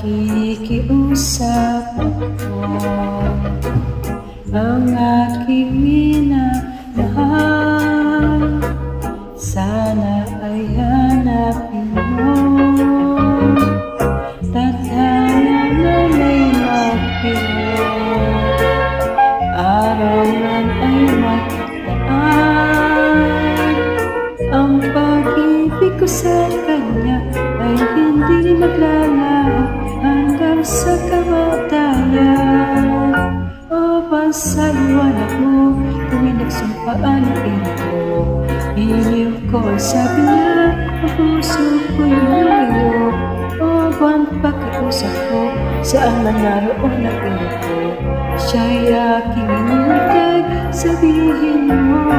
Nakikiusap ako, ang aking minamahal, sana ay hanapin mo. Tadhana na may magpilot, araw man ay magdaan. Ang pag-ibig ko sa kanya ay hindi maglalaho hanggang sa kamatayan. O pansaliwanag mo, tuwing nagsumpaan ang ito, hiniw ko ang sabi niya, ang puso ko'y lumayo. O buwan pakiusap ko, saan man naroon ang ito, siya'y aking inintay, sabihin mo.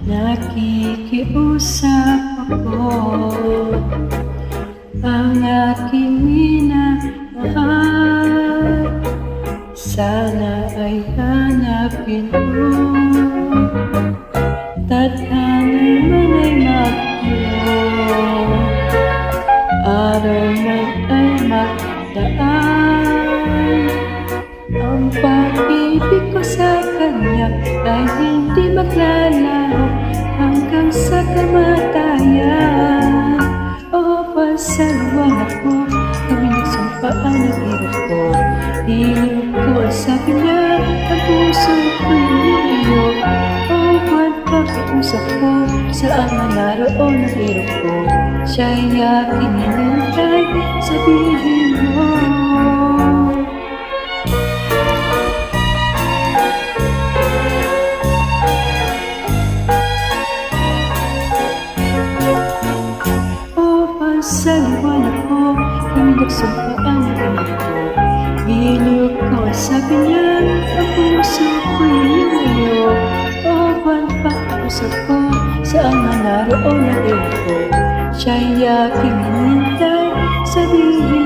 Nakikiusap ako, ang aking minamahal, sana ay hanapin mo. Tadhana man ay magpilot, araw man ay magdaan. Ang pag-ibig ko sa kanya ay hindi maglalaho hanggang sa kamatayan. O pansaliwanag ko, tuwing nagsumpaan ang hirap ko, hiniw ko ang sabi niya, ang puso ko'y lumayo. O buwan pakiusap ko, saan man naroon ang hirap ko, siya'y aking inintay, sabihin mo. Sa liwanag ko, tuwing nagsumpaan ang hirap ko, hiniw ko ang sabi niya, ang puso ko'y lumayo. O buwan pakiusap ko, saan man naroon ang hirap ko, siya'y aking inintay, sabihin